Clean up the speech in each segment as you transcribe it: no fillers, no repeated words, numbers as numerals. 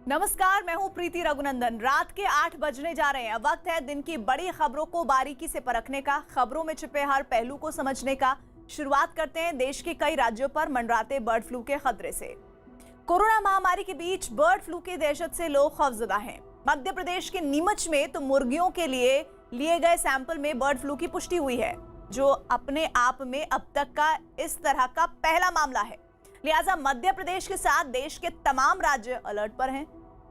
नमस्कार, मैं हूं प्रीति रघुनंदन। रात के 8 बजने जा रहे हैं। वक्त है दिन की बड़ी खबरों को बारीकी से परखने का, खबरों में छिपे हर पहलू को समझने का। शुरुआत करते हैं देश के कई राज्यों पर मंडराते बर्ड फ्लू के खतरे से। कोरोना महामारी के बीच बर्ड फ्लू की दहशत से लोग खौफजदा हैं। मध्य प्रदेश के नीमच में तो मुर्गियों के लिए गए सैंपल में बर्ड फ्लू की पुष्टि हुई है, जो अपने आप में अब तक का इस तरह का पहला मामला है। लिहाजा मध्य प्रदेश के साथ देश के तमाम राज्य अलर्ट पर हैं।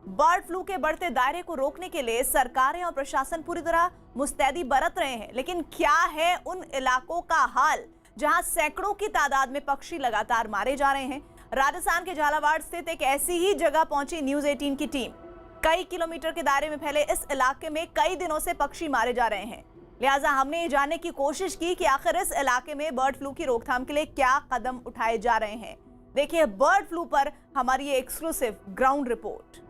बर्ड फ्लू के बढ़ते दायरे को रोकने के लिए सरकारें और प्रशासन पूरी तरह मुस्तैदी बरत रहे हैं। लेकिन क्या है उन इलाकों का हाल जहां सैकड़ों की तादाद में पक्षी लगातार मारे जा रहे हैं? राजस्थान के झालावाड़ स्थित एक ऐसी ही जगह पहुंची न्यूज 18 की टीम। कई किलोमीटर के दायरे में फैले इस इलाके में कई दिनों से पक्षी मारे जा रहे हैं। लिहाजा हमने ये जानने की कोशिश की कि आखिर इस इलाके में बर्ड फ्लू की रोकथाम के लिए क्या कदम उठाए जा रहे हैं। देखिए बर्ड फ्लू पर हमारी ये एक्सक्लूसिव ग्राउंड रिपोर्ट।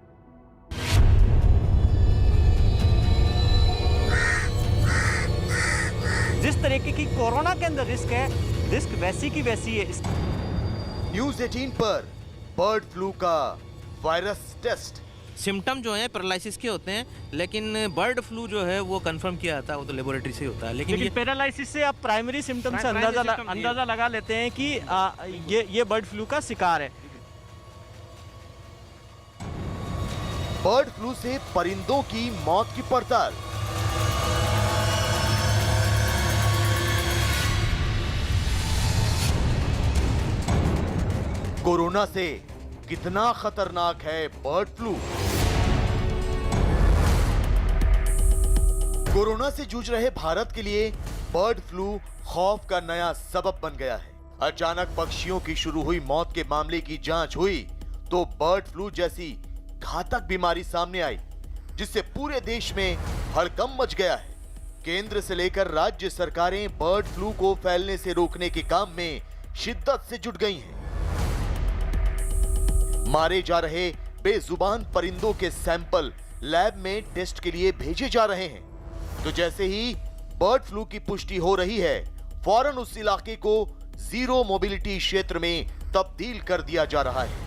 जिस तरीके की कोरोना के अंदर रिस्क है, रिस्क वैसी की वैसी है। न्यूज 18 पर बर्ड फ्लू का वायरस टेस्ट। सिम्टम जो है पैरालिसिस के होते हैं, लेकिन बर्ड फ्लू जो है वो कंफर्म किया जाता है, वो तो लेबोरेटरी से होता है। लेकिन पैरालिसिस से आप प्राइमरी सिम्टम से अंदाजा लगा लेते हैं कि ये बर्ड फ्लू का शिकार है। बर्ड फ्लू से परिंदों की मौत की पड़ताल। कोरोना से कितना खतरनाक है बर्ड फ्लू? कोरोना से जूझ रहे भारत के लिए बर्ड फ्लू खौफ का नया सबब बन गया है। अचानक पक्षियों की शुरू हुई मौत के मामले की जांच हुई तो बर्ड फ्लू जैसी घातक बीमारी सामने आई, जिससे पूरे देश में हड़कंप मच गया है। केंद्र से लेकर राज्य सरकारें बर्ड फ्लू को फैलने से रोकने के काम में शिद्दत से जुट गई हैं। मारे जा रहे बेजुबान परिंदों के सैंपल लैब में टेस्ट के लिए भेजे जा रहे हैं। तो जैसे ही बर्ड फ्लू की पुष्टि हो रही है, फौरन उस इलाके को जीरो मोबिलिटी क्षेत्र में तब्दील कर दिया जा रहा है।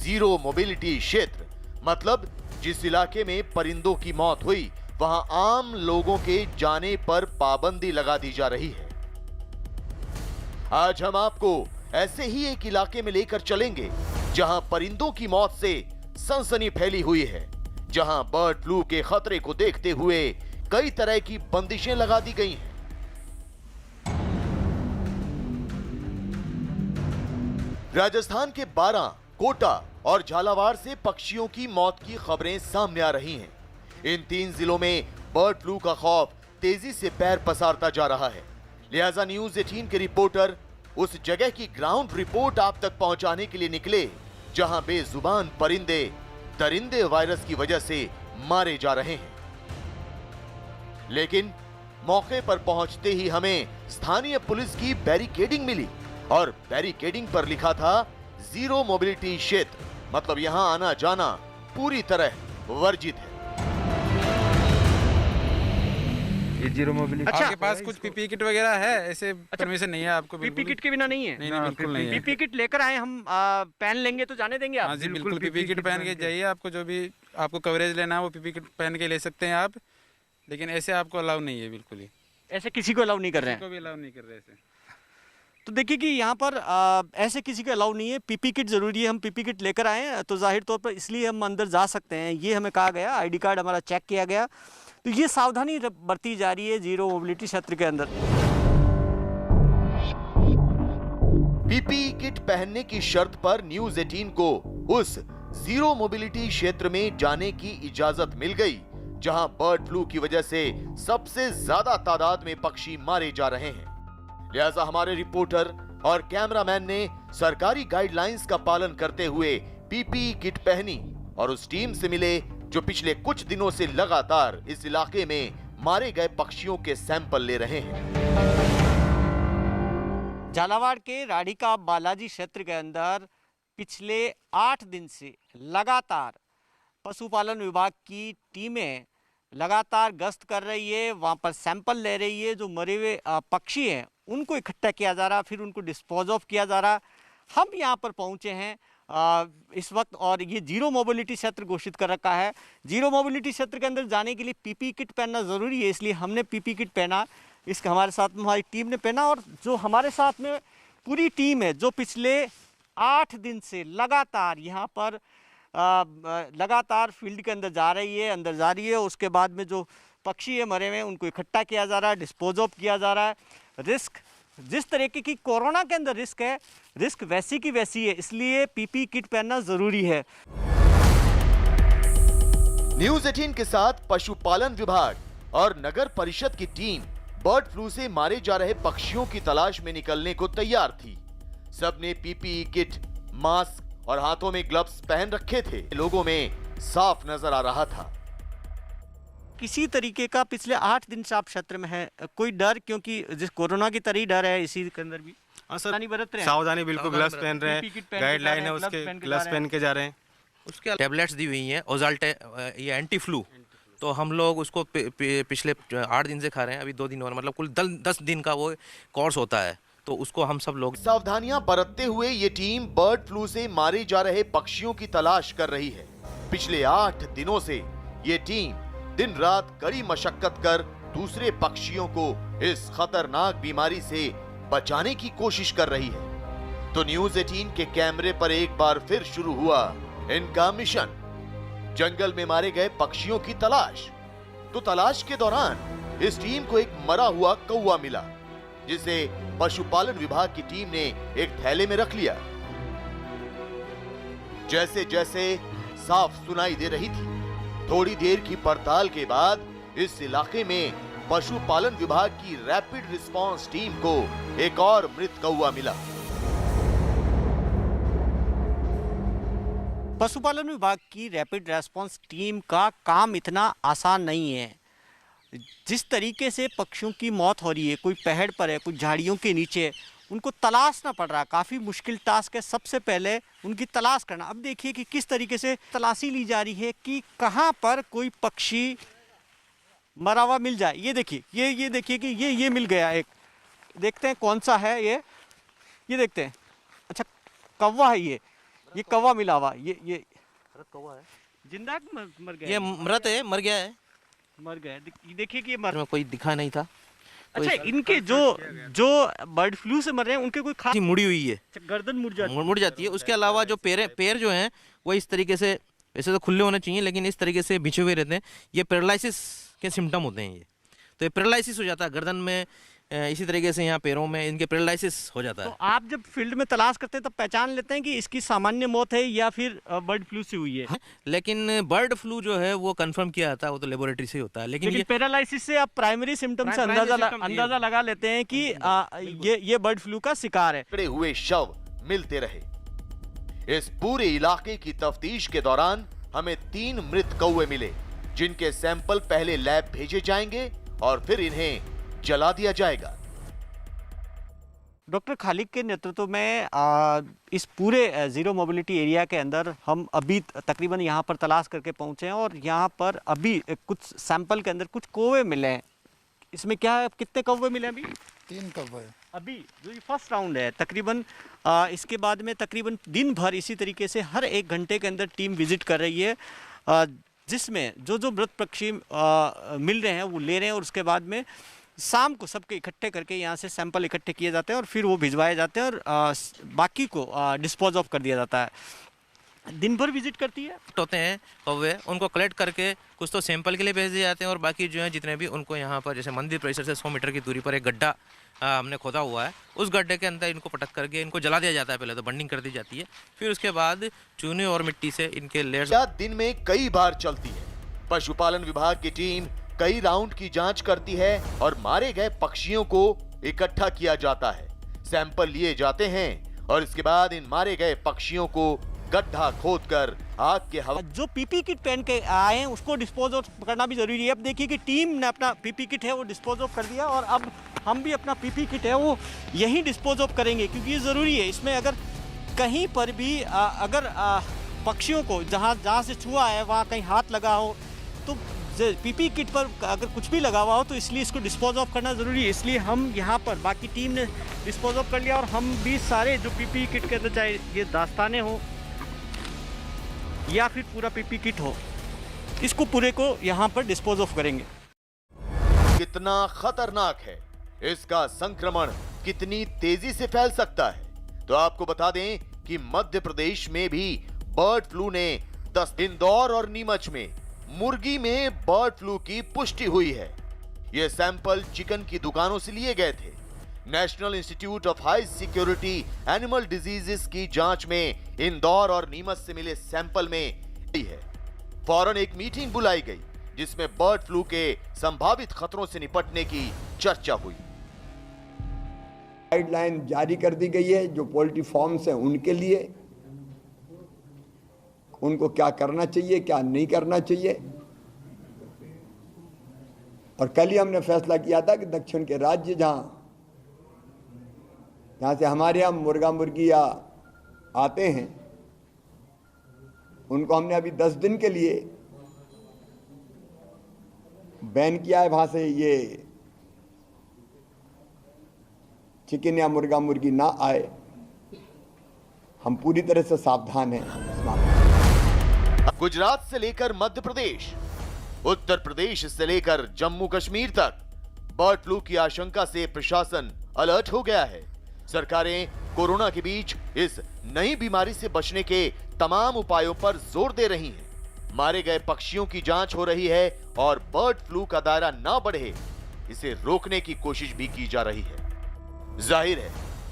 जीरो मोबिलिटी क्षेत्र मतलब जिस इलाके में परिंदों की मौत हुई, वहां आम लोगों के जाने पर पाबंदी लगा दी जा रही है। आज हम आपको ऐसे ही एक इलाके में लेकर चलेंगे जहां परिंदों की मौत से सनसनी फैली हुई है, जहां बर्ड फ्लू के खतरे को देखते हुए कई तरह की बंदिशें लगा दी गई हैं। राजस्थान के 12, कोटा और झालावाड़ से पक्षियों की मौत की खबरें सामने आ रही हैं। इन 3 जिलों में बर्ड फ्लू का खौफ तेजी से पैर पसारता जा रहा है। लिहाजा न्यूज 18 के रिपोर्टर उस जगह की ग्राउंड रिपोर्ट आप तक पहुंचाने के लिए निकले जहां बेजुबान परिंदे दरिंदे वायरस की वजह से मारे जा रहे हैं। लेकिन मौके पर पहुंचते ही हमें स्थानीय पुलिस की बैरिकेडिंग मिली और बैरिकेडिंग पर लिखा था जीरो मोबिलिटी क्षेत्र, मतलब यहां आना जाना पूरी तरह वर्जित है। Zero mobility. अच्छा, आपके पास कुछ पीपी किट वगैरह है? ऐसे परमिशन नहीं है आपको? पीपी किट के बिना नहीं है? नहीं, बिल्कुल नहीं है। पीपी किट लेकर आए हम, पहन लेंगे तो जाने देंगे आप? हाँ जी बिल्कुल, पीपी किट पहन के जाइए। आपको जो भी आपको कवरेज लेना है वो पीपी किट पहन के ले सकते हैं आप, लेकिन ऐसे आपको अलाउ नहीं है बिल्कुल ही। ऐसे किसी को अलाउ नहीं कर रहे हैं? किसी को भी अलाउ नहीं कर रहे ऐसे। तो देखिए कि यहाँ पर ऐसे किसी को अलाउ नहीं है। पीपी किट जरूरी है। हम पीपी किट लेकर आए हैं तो जाहिर तौर पर इसलिए हम अंदर जा सकते हैं। ये हमें कहा गया, आईडी कार्ड हमारा चेक किया गया, तो ये सावधानी बरती जा रही है जीरो मोबिलिटी क्षेत्र के अंदर। पीपीई किट पहनने की शर्त पर न्यूज 18 को उस जीरो मोबिलिटी क्षेत्र में जाने की इजाजत मिल गई जहां बर्ड फ्लू की वजह से सबसे ज्यादा तादाद में पक्षी मारे जा रहे हैं। लिहाजा हमारे रिपोर्टर और कैमरामैन ने सरकारी गाइडलाइंस का पालन करते हुए पीपीई किट पहनी और उस टीम से मिले जो पिछले कुछ दिनों से लगातार इस इलाके में मारे गए पक्षियों के सैंपल ले रहे हैं। झालावाड़ के राधिका बालाजी क्षेत्र के अंदर पिछले 8 दिन से लगातार पशुपालन विभाग की टीमें लगातार गश्त कर रही है, वहाँ पर सैंपल ले रही है। जो मरे हुए पक्षी हैं उनको इकट्ठा किया जा रहा, फिर उनको डिस्पोज ऑफ किया जा रहा। हम यहाँ पर पहुँचे हैं इस वक्त, और ये जीरो मोबिलिटी क्षेत्र घोषित कर रखा है। जीरो मोबिलिटी क्षेत्र के अंदर जाने के लिए पीपी किट पहनना ज़रूरी है, इसलिए हमने पीपी किट पहना। इसका हमारे साथ में हमारी टीम ने पहना, और जो हमारे साथ में पूरी टीम है जो पिछले 8 दिन से लगातार यहाँ पर लगातार फील्ड के अंदर जा रही है, अंदर जा रही है। उसके बाद में जो पक्षी है मरे हुए उनको इकट्ठा किया जा रहा है, डिस्पोज ऑफ किया जा रहा है। रिस्क जिस तरीके की कोरोना के अंदर रिस्क है, रिस्क वैसी की वैसी है, इसलिए पीपी किट पहनना जरूरी है। न्यूज 18 के साथ पशुपालन विभाग और नगर परिषद की टीम बर्ड फ्लू से मारे जा रहे पक्षियों की तलाश में निकलने को तैयार थी। सबने पीपीई किट, मास्क और हाथों में ग्लव्स पहन रखे थे। लोगों में साफ नजर आ रहा था किसी तरीके का पिछले 8 दिन से आप क्षेत्र में है, कोई डर, क्योंकि जिस कोरोना की तरह ही डर है इसी के अंदर भी सावधानी बरत रहे हैं। सावधानी बिल्कुल, ग्लव्स पहन रहे हैं, गाइडलाइन है उसके, ग्लव्स पहन के जा रहे हैं। उसके टैबलेट्स दी हुई हैं ओजाल्टे, ये एंटी फ्लू, तो हम लोग उसको पिछले 8 दिन से खा रहे हैं। अभी 2 दिन और, मतलब कुल 10 दिन का वो कोर्स होता है, तो उसको हम सब लोग सावधानियां बरतते हुए ये टीम बर्ड फ्लू से मारे जा रहे पक्षियों की तलाश कर रही है। पिछले 8 दिनों से ये टीम दिन रात कड़ी मशक्कत कर दूसरे पक्षियों को इस खतरनाक बीमारी से बचाने की कोशिश कर रही है। तो न्यूज 18 के कैमरे पर एक बार फिर शुरू हुआ इनका मिशन, जंगल में मारे गए पक्षियों की तलाश। तो तलाश के दौरान इस टीम को एक मरा हुआ कौवा मिला, जिसे पशुपालन विभाग की टीम ने एक थैले में रख लिया। जैसे जैसे साफ सुनाई दे रही थी, थोड़ी देर की पड़ताल के बाद इस इलाके में पशुपालन विभाग की रैपिड रिस्पांस टीम को एक और मृत कौवा मिला। पशुपालन विभाग की रैपिड रेस्पॉन्स टीम का काम इतना आसान नहीं है। जिस तरीके से पक्षियों की मौत हो रही है, कोई पहाड़ पर है, कोई झाड़ियों के नीचे, उनको तलाशना पड़ रहा है। काफ़ी मुश्किल टास्क है सबसे पहले उनकी तलाश करना। अब देखिए कि किस तरीके से तलाशी ली जा रही है कि कहाँ पर कोई पक्षी मरा हुआ मिल जाए। ये देखिए, ये देखिए कि ये मिल गया एक। देखते हैं कौन सा है ये देखते हैं। अच्छा, कौवा है ये कौवा मिला हुआ। ये कौवा है, जिंदा मर गया? ये मृत है, मर गया है, मर गया। देखिए कि ये में कोई दिखा नहीं था। अच्छा, इनके जो बर्ड फ्लू से मर रहे हैं उनके कोई खास मुड़ी हुई है, गर्दन मुड़ जाती है। उसके अलावा जो पैर जो हैं वो इस तरीके से, वैसे तो खुले होने चाहिए लेकिन इस तरीके से बिछे हुए रहते हैं। ये पैरालिसिस के सिम्टम होते हैं। ये तो ये पैरालिसिस हो जाता है गर्दन में, इसी तरीके से यहाँ पैरों में इनके पैरालिसिस हो जाता है। तो आप जब फील्ड में तलाश करते हैं तब पहचान लेते हैं कि इसकी सामान्य मौत है या फिर बर्ड फ्लू से हुई है। लेकिन बर्ड फ्लू जो है वो कंफर्म किया जाता है, वो तो लेबोरेटरी से होता है। लेकिन पैरालिसिस से आप प्राइमरी सिम्टम से अंदाजा लगा लेते हैं कि ये बर्ड फ्लू का शिकार है। पकड़े हुए शव मिलते रहे। इस पूरे इलाके की तफ्तीश के दौरान हमें 3 मृत कौवे मिले, जिनके सैंपल पहले लैब भेजे जाएंगे और फिर इन्हें जला दिया जाएगा। डॉक्टर खालिक के नेतृत्व में इस पूरे जीरो मोबिलिटी एरिया के अंदर हम अभी तकरीबन यहाँ पर तलाश करके पहुँचे हैं, और यहाँ पर अभी कुछ सैंपल के अंदर कुछ कौवे मिले हैं। इसमें क्या है, कितने कौवे मिले अभी? 3 कौवे अभी जो ये फर्स्ट राउंड है। तकरीबन इसके बाद में तकरीबन दिन भर इसी तरीके से हर 1 घंटे के अंदर टीम विजिट कर रही है, जिसमें जो मृत पक्षी मिल रहे हैं वो ले रहे हैं, और उसके बाद में शाम को सबके इकट्ठे करके यहाँ से सैंपल इकट्ठे किए जाते हैं और फिर वो भिजवाए जाते हैं, और बाकी को डिस्पोज ऑफ कर दिया जाता है। दिन भर विजिट करती है होते हैं कौवे, उनको कलेक्ट करके कुछ तो सैंपल के लिए भेज दिए जाते हैं, और बाकी जो है जितने भी उनको यहाँ पर जैसे मंदिर परिसर से 100 मीटर की दूरी पर एक गड्ढा हमने खोदा हुआ है, उस गड्ढे के अंदर इनको पटक करके इनको जला दिया जाता है। पहले तो बर्निंग कर दी जाती है, फिर उसके बाद चूने और मिट्टी से इनके लेयर्स। दिन में कई बार चलती है। पशुपालन विभाग की टीम कई राउंड की जांच करती है और मारे गए पक्षियों को इकट्ठा किया जाता है, सैंपल लिए जाते हैं, और इसके बाद इन मारे गए पक्षियों को गड्ढा खोदकर आग के हवा। जो पीपी किट पहन के आए हैं उसको डिस्पोज ऑफ करना भी जरूरी है। अब देखिए कि टीम ने अपना पीपी किट है वो डिस्पोज ऑफ कर दिया, और अब हम भी अपना पीपी किट है वो यहीं डिस्पोज ऑफ करेंगे, क्योंकि ये ज़रूरी है। इसमें अगर कहीं पर भी अगर पक्षियों को जहाँ से छुआ है वहाँ कहीं हाथ लगा हो, तो पीपी किट पर अगर कुछ भी लगा हुआ हो, तो इसलिए इसको डिस्पोज ऑफ करना ज़रूरी है। इसलिए हम यहाँ पर, बाकी टीम ने डिस्पोज ऑफ कर लिया, और हम भी सारे जो पीपी किट के अंदर, चाहे ये दास्ताने हो या फिर पूरा पीपी किट हो, इसको पूरे को यहाँ पर डिस्पोज ऑफ करेंगे। कितना खतरनाक है, इसका संक्रमण कितनी तेजी से फैल सकता है। तो आपको बता दें कि मध्य प्रदेश में भी बर्ड फ्लू ने 10 इंदौर और नीमच में मुर्गी में बर्ड फ्लू की पुष्टि हुई है। ये सैंपल चिकन की दुकानों से लिए गए थे। National institute of high security animal diseases की जांच में इंदौर और नीमच से मिले सैंपल में है। फौरन एक मीटिंग बुलाई गई जिसमें बर्ड फ्लू के संभावित खतरों से निपटने की चर्चा हुई। गाइडलाइन जारी कर दी गई है जो पोल्ट्री फार्म्स हैं उनके लिए, उनको क्या करना चाहिए क्या नहीं करना चाहिए। और कल ही हमने फैसला किया था कि दक्षिण के राज्य जहां से हमारे यहाँ मुर्गा मुर्गियाँ आते हैं उनको हमने अभी 10 दिन के लिए बैन किया है, वहां से ये चिकन या मुर्गा मुर्गी ना आए। हम पूरी तरह से सावधान हैं। गुजरात से लेकर मध्य प्रदेश, उत्तर प्रदेश से लेकर जम्मू कश्मीर तक बर्ड फ्लू की आशंका से प्रशासन अलर्ट हो गया है। सरकारें कोरोना के बीच इस नई बीमारी से बचने के तमाम उपायों पर जोर दे रही हैं। मारे गए पक्षियों की जांच हो रही है और बर्ड फ्लू का दायरा ना बढ़े, इसे रोकने की कोशिश भी की जा रही है। जाहिर है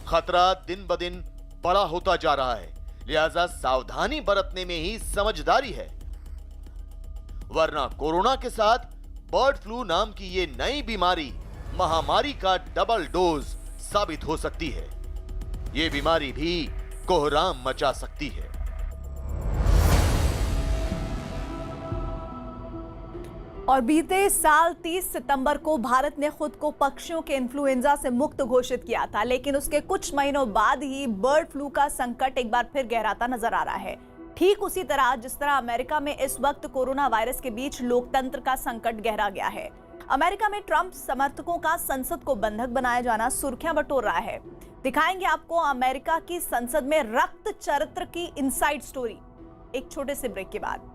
खतरा दिन ब दिन बड़ा होता जा रहा है, लिहाजा सावधानी बरतने में ही समझदारी है, वरना कोरोना के साथ बर्ड फ्लू नाम की ये नई बीमारी महामारी का डबल डोज साबित हो सकती है। ये बीमारी भी कोहराम मचा सकती है। और बीते साल 30 सितंबर को भारत ने खुद को पक्षियों के इन्फ्लुएंजा से मुक्त घोषित किया था, लेकिन उसके कुछ महीनों बाद ही बर्ड फ्लू का संकट एक बार फिर गहराता नजर आ रहा है। ठीक उसी तरह जिस तरह अमेरिका में इस वक्त कोरोना वायरस के बीच लोकतंत्र का संकट गहरा गया है। अमेरिका में ट्रंप समर्थकों का संसद को बंधक बनाया जाना सुर्खियां बटोर रहा है। दिखाएंगे आपको अमेरिका की संसद में रक्त चरित्र की इनसाइड स्टोरी एक छोटे से ब्रेक के बाद।